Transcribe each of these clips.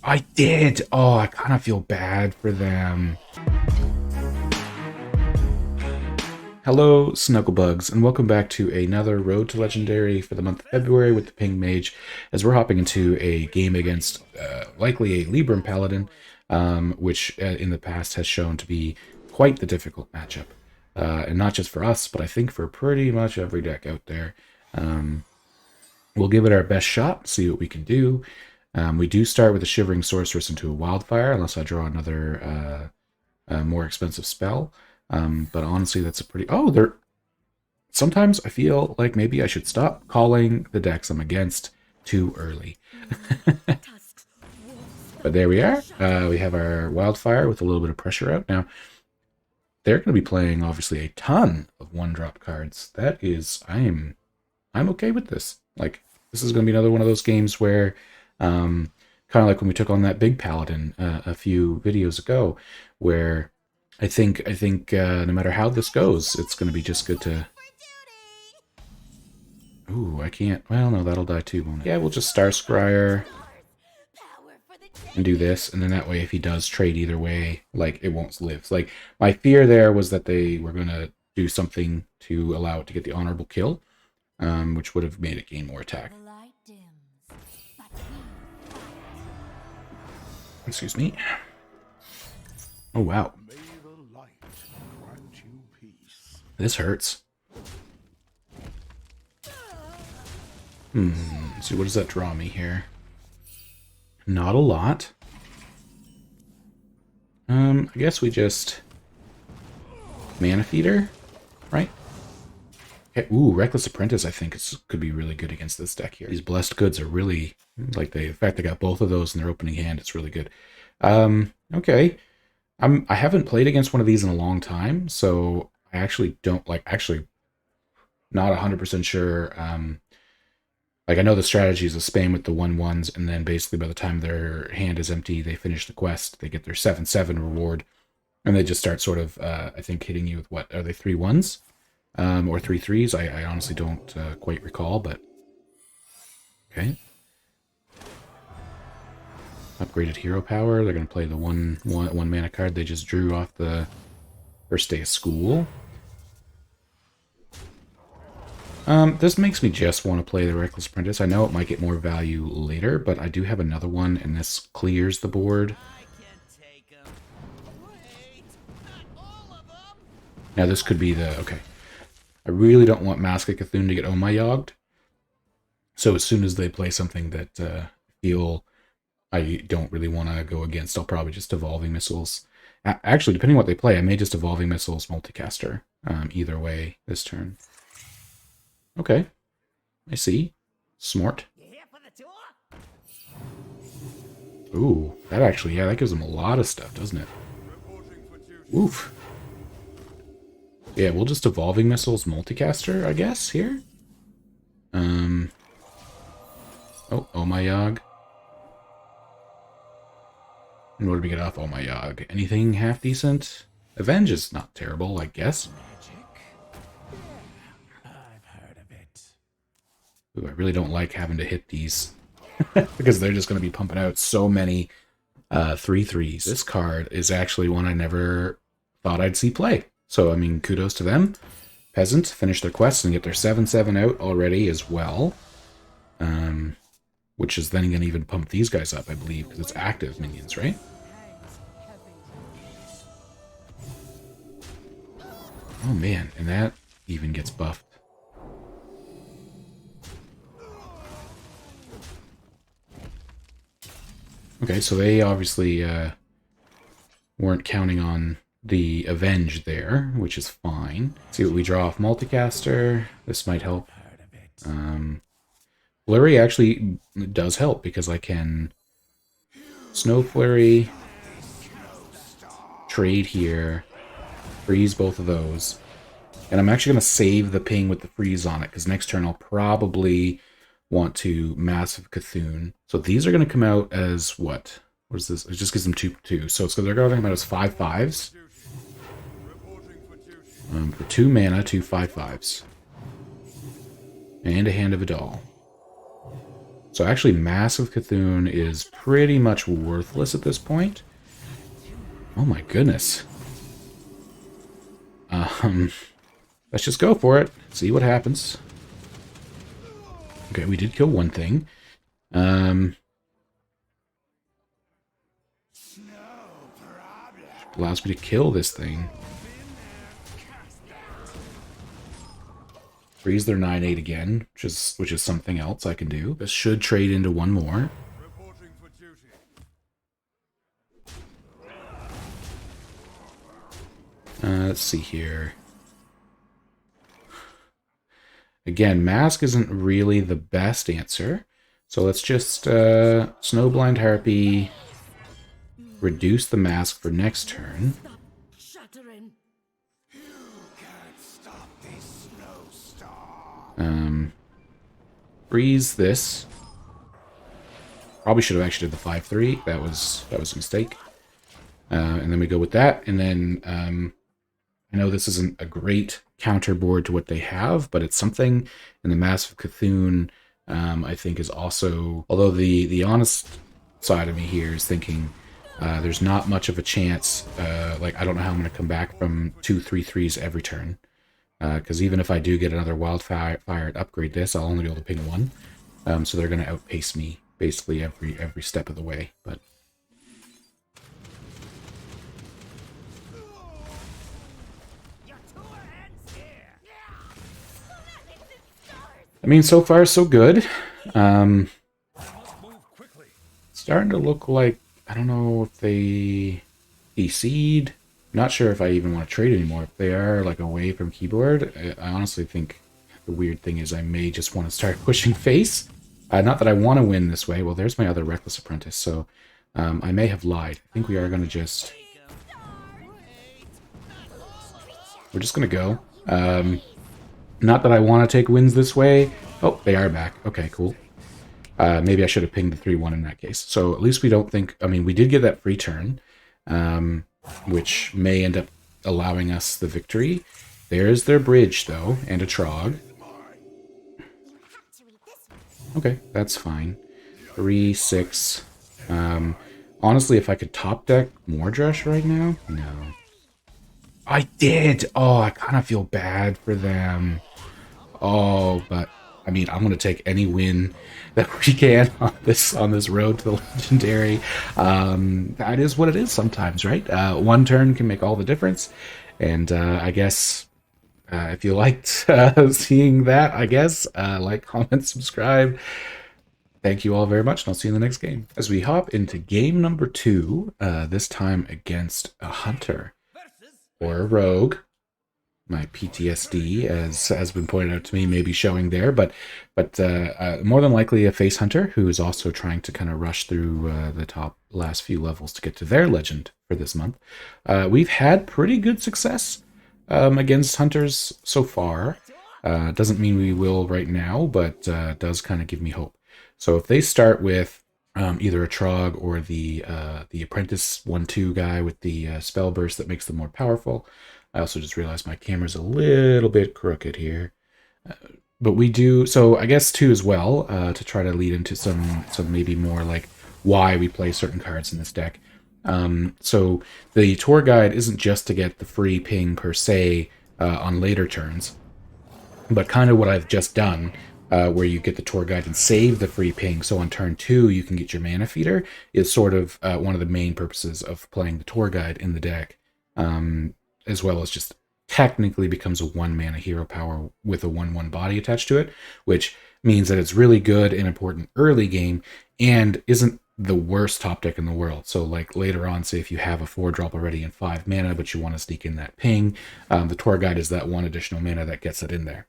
I did! Oh, I kind of feel bad for them. Hello, Snugglebugs, and welcome back to another Road to Legendary for the month of February with the Ping Mage, as we're hopping into a game against likely a Libram Paladin, which in the past has shown to be quite the difficult matchup. And not just for us, but I think for pretty much every deck out there. We'll give it our best shot, see what we can do. We do start with a Shivering Sorceress into a Wildfire, unless I draw another more expensive spell. But honestly, that's a pretty... Oh, they're... Sometimes I feel like maybe I should stop calling the decks I'm against too early. But there we are. We have our Wildfire with a little bit of pressure out. Now, they're going to be playing, obviously, a ton of one-drop cards. That is... I'm okay with this. Like, this is going to be another one of those games where... kind of like when we took on that big Paladin a few videos ago, where... I think no matter how this goes, it's going to be just good to... Ooh, I can't... Well, no, that'll die too, won't it? Yeah, we'll just Star Scryer and do this, and then that way if he does trade either way, like, it won't live. Like, my fear there was that they were going to do something to allow it to get the honorable kill, which would have made it gain more attack. Excuse me. Oh, wow. This hurts. Let's see, what does that draw me here? Not a lot. I guess we just... Mana Feeder, right? Okay. Ooh, Reckless Apprentice, I think could be really good against this deck here. These Blessed Goods are really... Like, the fact they got both of those in their opening hand, it's really good. Okay. I haven't played against one of these in a long time, so... I actually don't not 100% sure. Like, I know the strategy is a spam with the 1/1s, and then basically by the time their hand is empty, they finish the quest, they get their 7/7 reward, and they just start sort of, I think, hitting you with, what, are they 3/1s? Or 3/3s? I honestly don't quite recall, but... Okay. Upgraded hero power. They're going to play the one mana card they just drew off the first day of school. This makes me just want to play the Reckless Apprentice. I know it might get more value later, but I do have another one, and this clears the board. Now this could be the... Okay. I really don't want Mask of Cthulhu to get Omayogged. So as soon as they play something that I feel I don't really want to go against, I'll probably just Evolving Missiles. Actually, depending on what they play, I may just Evolving Missiles Multicaster. Either way this turn. Okay. I see. Smart. Ooh, that actually, yeah, that gives them a lot of stuff, doesn't it? Oof. Yeah, we'll just Evolving Missiles Multicaster, I guess, here. Oh Omayog. And what did we get off Omayog? Anything half decent? Avenge is not terrible, I guess. Ooh, I really don't like having to hit these because they're just going to be pumping out so many 3/3s. This card is actually one I never thought I'd see play. So, I mean, kudos to them. Peasant finish their quest and get their 7/7 out already as well. Which is then going to even pump these guys up, I believe, because it's active minions, right? Oh, man, and that even gets buffed. Okay, so they obviously weren't counting on the Avenge there, which is fine. Let's see what we draw off Multicaster. This might help. Flurry actually does help because I can Snow Flurry, trade here, freeze both of those. And I'm actually going to save the ping with the freeze on it because next turn I'll probably want to Massive Cthulhu. So these are going to come out as what? What is this? It just gives them 2/2. So they're going to come out as 5/5s. For 2 mana, 2 5/5s. And a Hand of a Doll. So actually Mask of Cthulhu is pretty much worthless at this point. Oh my goodness. Let's just go for it. See what happens. Okay, we did kill one thing. Allows me to kill this thing. Freeze their 9/8 again, which is something else I can do. This should trade into one more. Let's see here. Again, Mask isn't really the best answer. So let's just Snowblind Harpy, reduce the Mask for next turn. Freeze this. Probably should have actually did the 5/3. That was a mistake. And then we go with that, and then I know this isn't a great counter board to what they have, but it's something. And the Mask of Cthulhu, I think, is also, although the honest side of me here is thinking there's not much of a chance. Like, I don't know how I'm going to come back from 2 3/3s every turn. Because even if I do get another Wildfire and upgrade this, I'll only be able to ping one. So they're going to outpace me basically every step of the way. But I mean, so far so good. Starting to look like, I don't know if they DC'd. Not sure if I even want to trade anymore. If they are like away from keyboard, I honestly think the weird thing is I may just want to start pushing face. Not that I want to win this way. Well, there's my other Reckless Apprentice, so I may have lied. I think we are going to just... We're just going to go. Not that I want to take wins this way. Oh, they are back. Okay, cool. Maybe I should have pinged the 3/1 in that case. So at least we don't think... I mean, we did get that free turn, which may end up allowing us the victory. There's their bridge, though, and a Trog. Okay, that's fine. 3, 6. Honestly, if I could top deck Mordresh right now? No. I did! Oh, I kind of feel bad for them. Oh, but... I mean, I'm going to take any win that we can on this road to the legendary. That is what it is sometimes, right? One turn can make all the difference. And I guess if you liked seeing that, I guess, like, comment, subscribe. Thank you all very much, and I'll see you in the next game. As we hop into game number 2, this time against a hunter or a rogue. My PTSD, as has been pointed out to me, may be showing there, but more than likely a face hunter who is also trying to kind of rush through the last few levels to get to their legend for this month. We've had pretty good success against hunters so far. Doesn't mean we will right now, but does kind of give me hope. So if they start with either a Trog or the apprentice 1/2 guy with the spell burst that makes them more powerful. I also just realized my camera's a little bit crooked here. But we do, so I guess 2 as well, to try to lead into some maybe more like why we play certain cards in this deck. So the tour guide isn't just to get the free ping per se on later turns, but kind of what I've just done, where you get the tour guide and save the free ping, so on turn 2 you can get your mana feeder, is sort of one of the main purposes of playing the tour guide in the deck. As well as just technically becomes a 1 mana hero power with a 1/1 body attached to it, which means that it's really good and important early game and isn't the worst top deck in the world. So like later on, say if you have a 4-drop already and 5 mana, but you want to sneak in that ping, the tour guide is that 1 additional mana that gets it in there.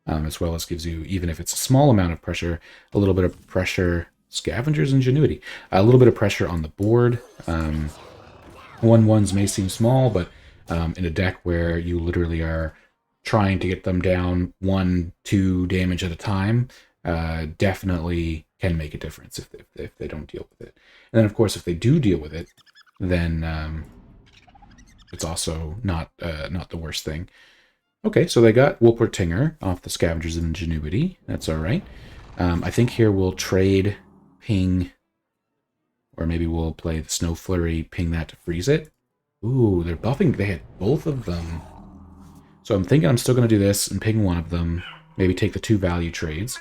As well as gives you, even if it's a small amount of pressure, a little bit of pressure, Scavenger's Ingenuity, a little bit of pressure on the board. 1/1s may seem small, but in a deck where you literally are trying to get them down 1-2 damage at a time, definitely can make a difference if they don't deal with it. And then, of course, if they do deal with it, then it's also not the worst thing. Okay, so they got Wolpertinger off the Scavenger's Ingenuity. That's all right. I think here we'll trade Ping, or maybe we'll play the Snow Flurry, ping that to freeze it. Ooh, they're buffing. They hit both of them. So I'm thinking I'm still going to do this and ping one of them. Maybe take the 2 value trades.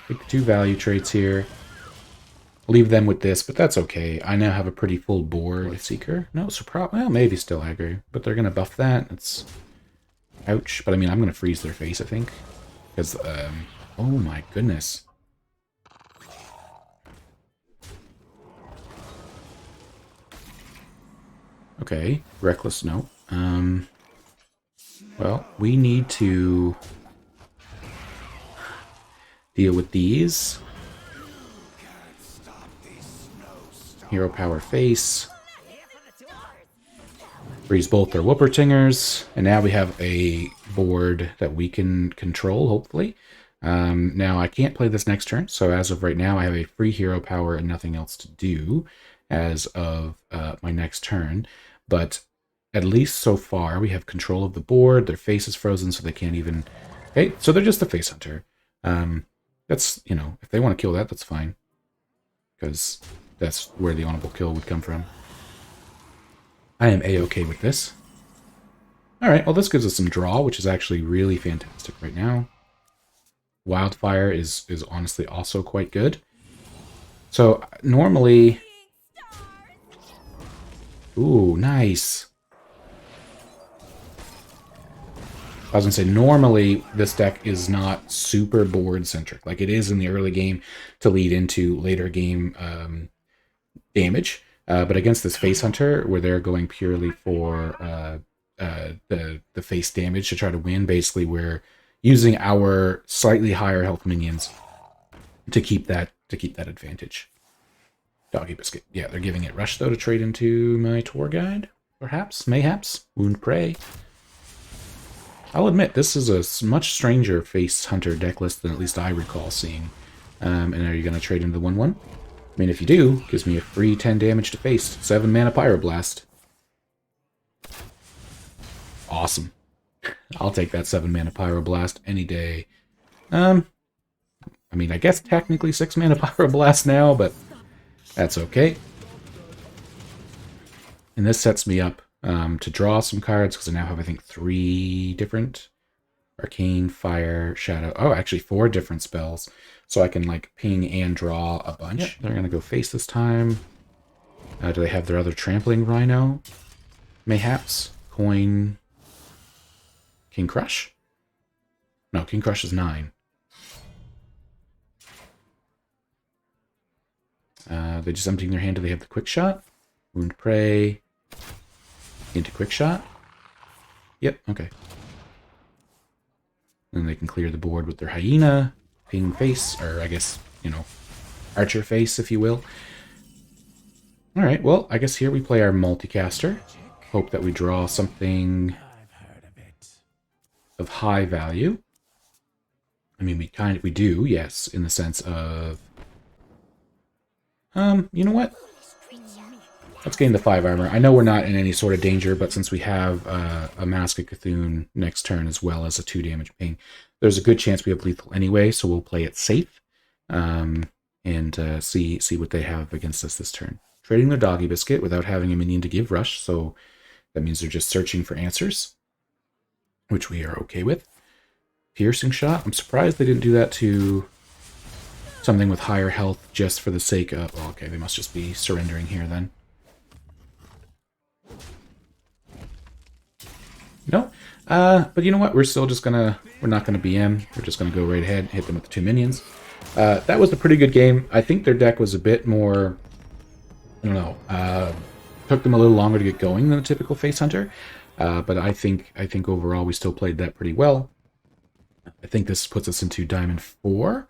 Take the 2 value trades here. Leave them with this, but that's okay. I now have a pretty full board. Seeker? No, surprise. Well, maybe still aggro, but they're going to buff that. It's... Ouch. But I mean, I'm going to freeze their face, I think. Because, oh my goodness. Okay, reckless, no. Well, we need to deal with these. Hero Power Face. Freeze both their Whoopertingers. And now we have a board that we can control, hopefully. Now, I can't play this next turn, so as of right now, I have a free Hero Power and nothing else to do as of my next turn. But at least so far, we have control of the board. Their face is frozen, so they can't even... Okay, so they're just a Face Hunter. That's, you know, if they want to kill that, that's fine. Because that's where the honorable kill would come from. I am A-okay with this. Alright, well this gives us some draw, which is actually really fantastic right now. Wildfire is honestly also quite good. So, normally... Ooh, nice. I was going to say, normally this deck is not super board-centric, like it is in the early game to lead into later game damage. But against this Face Hunter, where they're going purely for the face damage to try to win, basically we're using our slightly higher health minions to keep that advantage. Doggy Biscuit. Yeah, they're giving it Rush, though, to trade into my tour guide. Perhaps? Mayhaps? Wound Prey. I'll admit, this is a much stranger Face Hunter deck list than at least I recall seeing. And are you going to trade into the 1-1? I mean, if you do, it gives me a free 10 damage to face. 7 mana Pyroblast. Awesome. I'll take that 7 mana Pyroblast any day. I mean, I guess technically 6 mana Pyroblast now, but that's okay. And this sets me up to draw some cards, because I now have, I think, 3 different Arcane, Fire, Shadow. Oh, actually 4 different spells. So I can, like, ping and draw a bunch. Yep. They're going to go face this time. Do they have their other Trampling Rhino? Mayhaps. Coin. King Crush? No, King Crush is 9. They just emptying their hand. Do they have the Quick Shot? Wound Prey. Into Quick Shot? Yep, okay. Then they can clear the board with their Hyena. Ping Face, or I guess, you know, Archer Face, if you will. Alright, well, I guess here we play our Multicaster. Hope that we draw something of high value. I mean, we do, yes, in the sense of... you know what? Let's gain the 5 armor. I know we're not in any sort of danger, but since we have a Mask of Cthulhu next turn as well as a 2 damage ping, there's a good chance we have lethal anyway, so we'll play it safe and see what they have against us this turn. Trading their Doggy Biscuit without having a minion to give Rush, so that means they're just searching for answers, which we are okay with. Piercing Shot. I'm surprised they didn't do that to something with higher health just for the sake of... Oh, okay, they must just be surrendering here then. No, but you know what? We're still just gonna... We're not gonna BM. We're just gonna go right ahead, hit them with the 2 minions. That was a pretty good game. I think their deck was a bit more... I don't know. Took them a little longer to get going than a typical Face Hunter. But I think overall we still played that pretty well. I think this puts us into Diamond 4.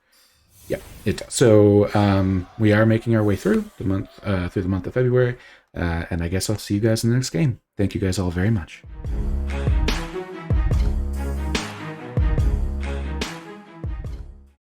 Yeah, it does. So we are making our way through the month of February. And I guess I'll see you guys in the next game. Thank you guys all very much.